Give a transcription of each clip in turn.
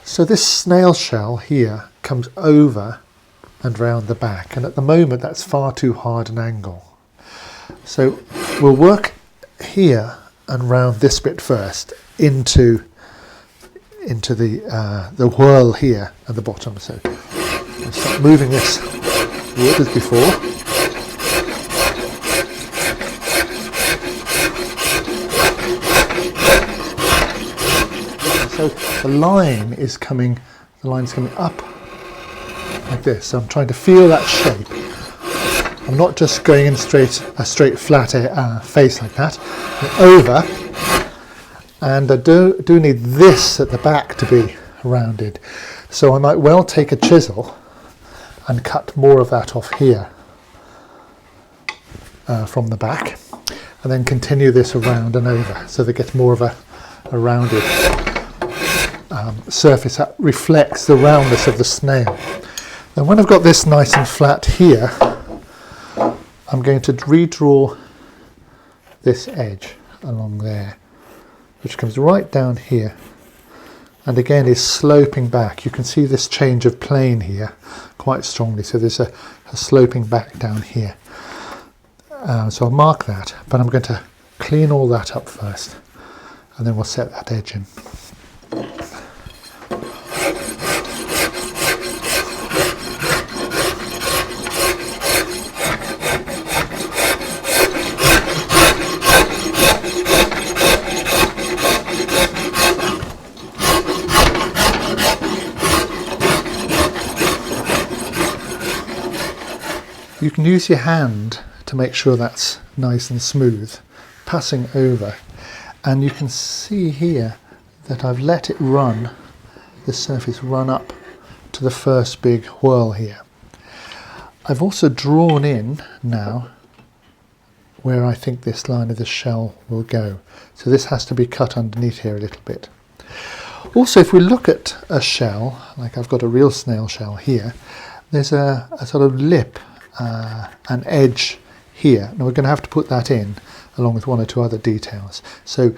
So this snail shell here comes over and round the back, and at the moment that's far too hard an angle. So we'll work here and round this bit first into the whirl here at the bottom. So I'll start moving this wood as before. So the line's coming up like this. So I'm trying to feel that shape. I'm not just going in a straight flat face like that. Over, and I do need this at the back to be rounded. So I might well take a chisel and cut more of that off here from the back, and then continue this around and over, so they get more of a rounded surface that reflects the roundness of the snail. And when I've got this nice and flat here, I'm going to redraw this edge along there, which comes right down here, and again is sloping back. You can see this change of plane here quite strongly, so there's a sloping back down here. So I'll mark that, but I'm going to clean all that up first, and then we'll set that edge in. You can use your hand to make sure that's nice and smooth, passing over, and you can see here that I've let it run, the surface run up to the first big whirl here. I've also drawn in now where I think this line of the shell will go, so this has to be cut underneath here a little bit. Also, if we look at a shell, like I've got a real snail shell here, there's a sort of lip, an edge here. Now we're going to have to put that in along with one or two other details, so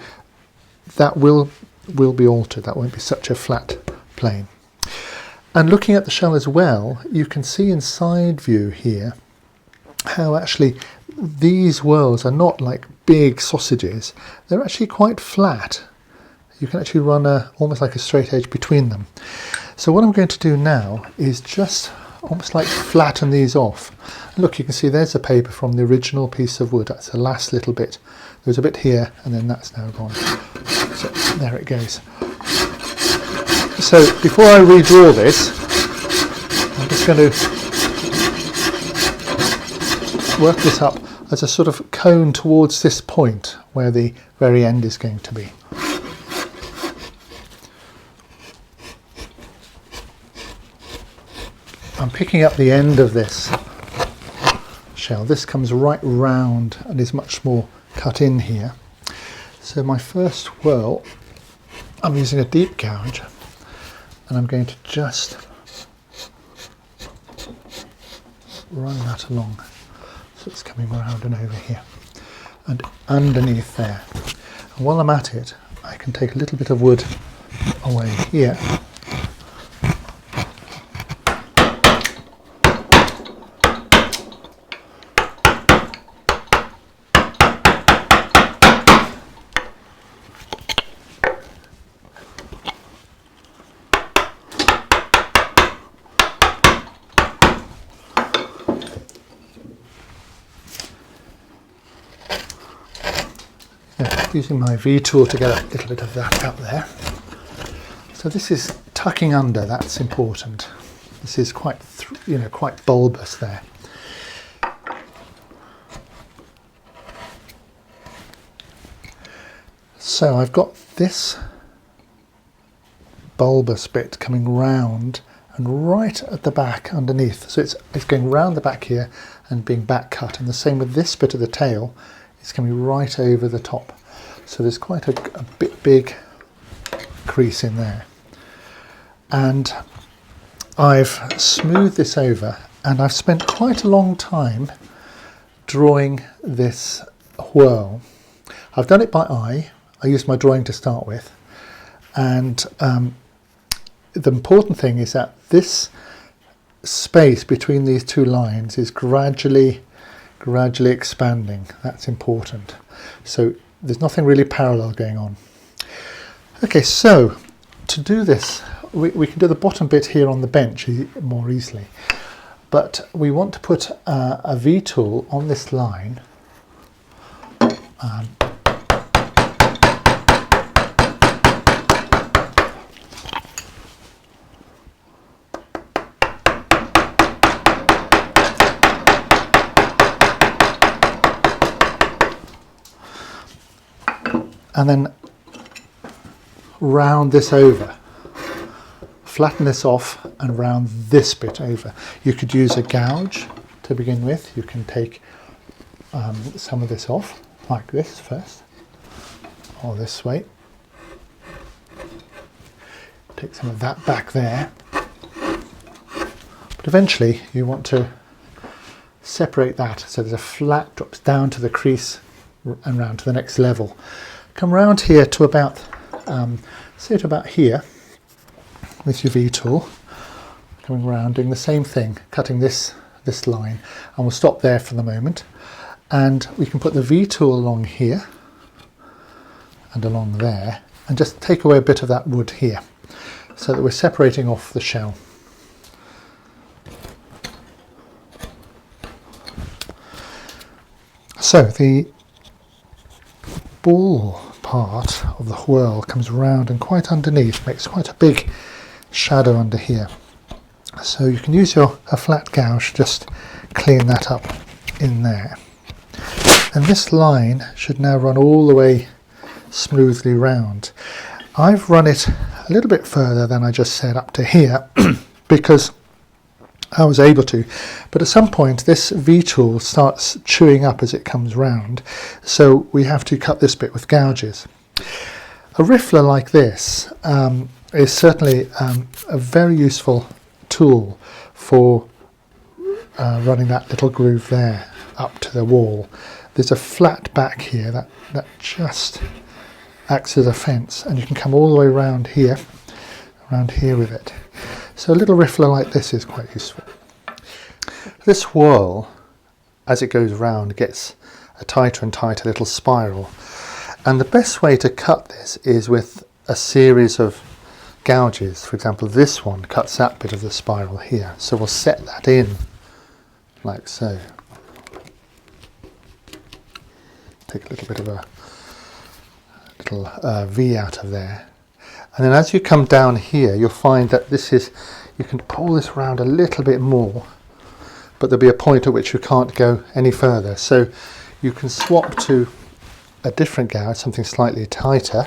that will be altered. That won't be such a flat plane. And looking at the shell as well, you can see in side view here how actually these whirls are not like big sausages, they're actually quite flat. You can actually run almost like a straight edge between them. So what I'm going to do now is just almost like flatten these off. Look, you can see there's a paper from the original piece of wood. That's the last little bit. There's a bit here, and then that's now gone. So there it goes. So before I redraw this, I'm just going to work this up as a sort of cone towards this point where the very end is going to be. I'm picking up the end of this shell. This comes right round and is much more cut in here. So my first whirl, I'm using a deep gouge, and I'm going to just run that along. So it's coming around and over here and underneath there. And while I'm at it, I can take a little bit of wood away here. Using my V tool to get a little bit of that out there. So this is tucking under, that's important. This is quite, quite bulbous there. So I've got this bulbous bit coming round and right at the back underneath. So it's going round the back here and being back cut, and the same with this bit of the tail. It's coming right over the top. So there's quite a big crease in there. And I've smoothed this over, and I've spent quite a long time drawing this whirl. I've done it by eye. I used my drawing to start with, and the important thing is that this space between these two lines is gradually expanding. That's important. So there's nothing really parallel going on. Okay, so to do this, we can do the bottom bit here on the bench more easily. But we want to put a V-tool on this line. And then round this over, flatten this off and round this bit over. You could use a gouge to begin with. You can take some of this off like this first, or this way. Take some of that back there. But eventually you want to separate that so there's a flat drops down to the crease and round to the next level. Come round here to about, say to about here with your V-tool, coming round, doing the same thing, cutting this line, and we'll stop there for the moment. And we can put the V-tool along here and along there, and just take away a bit of that wood here, so that we're separating off the shell. So the ball part of the whirl comes round and quite underneath, makes quite a big shadow under here. So you can use a flat gouge, just clean that up in there. And this line should now run all the way smoothly round. I've run it a little bit further than I just said, up to here, because I was able to, but at some point this V-tool starts chewing up as it comes round, so we have to cut this bit with gouges. A riffler like this is certainly a very useful tool for running that little groove there up to the wall. There's a flat back here that just acts as a fence, and you can come all the way around here with it. So a little riffler like this is quite useful. This whirl, as it goes round, gets a tighter and tighter little spiral, and the best way to cut this is with a series of gouges. For example, this one cuts that bit of the spiral here, so we'll set that in like so. Take a little bit of a little V out of there. And then as you come down here, you'll find that you can pull this around a little bit more, but there'll be a point at which you can't go any further. So you can swap to a different gouge, something slightly tighter,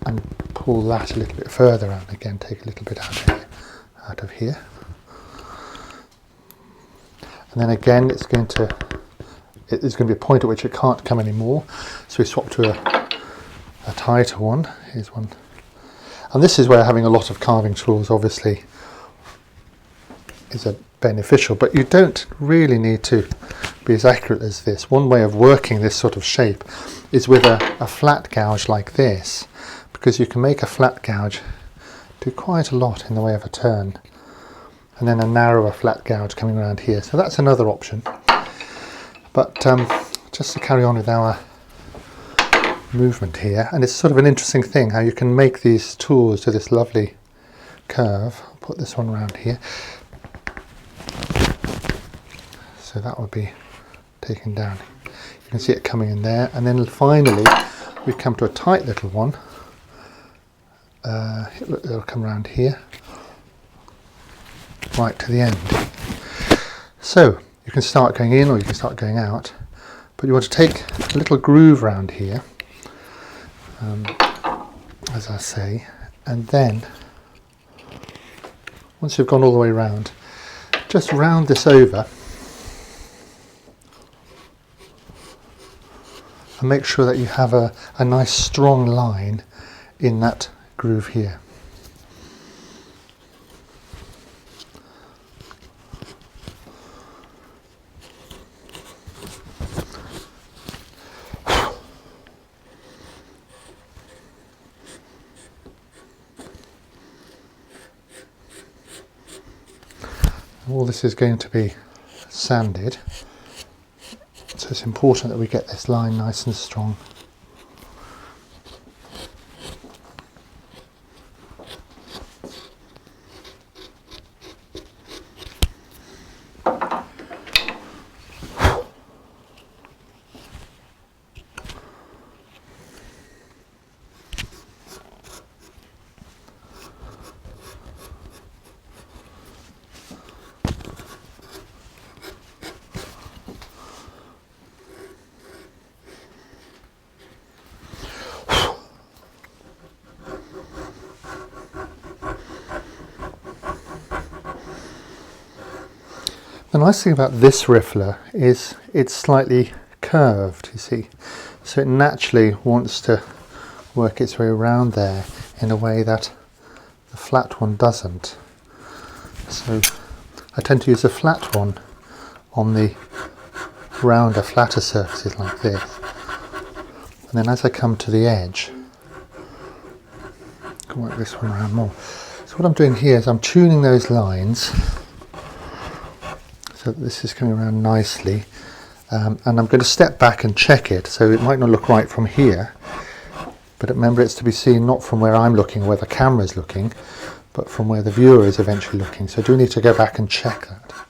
and pull that a little bit further out. Again, take a little bit out of here. And then again, there's going to be a point at which it can't come anymore. So we swap to a tighter one. Here's one. And this is where having a lot of carving tools obviously is beneficial, but you don't really need to be as accurate as this. One way of working this sort of shape is with a flat gouge like this, because you can make a flat gouge do quite a lot in the way of a turn, and then a narrower flat gouge coming around here. So that's another option. But just to carry on with our movement here, and it's sort of an interesting thing how you can make these tools to this lovely curve. I'll put this one around here, so that would be taken down. You can see it coming in there, and then finally we come to a tight little one. It'll come around here right to the end. So you can start going in or you can start going out, but you want to take a little groove around here, as I say, and then once you've gone all the way around, just round this over and make sure that you have a nice strong line in that groove here. All this is going to be sanded, so it's important that we get this line nice and strong. The nice thing about this riffler is it's slightly curved, you see, so it naturally wants to work its way around there in a way that the flat one doesn't. So I tend to use a flat one on the rounder, flatter surfaces like this, and then as I come to the edge, I can work this one around more. So what I'm doing here is I'm tuning those lines so that this is coming around nicely, and I'm going to step back and check it, so it might not look right from here, but remember it's to be seen not from where I'm looking, where the camera is looking, but from where the viewer is eventually looking, so I do need to go back and check that.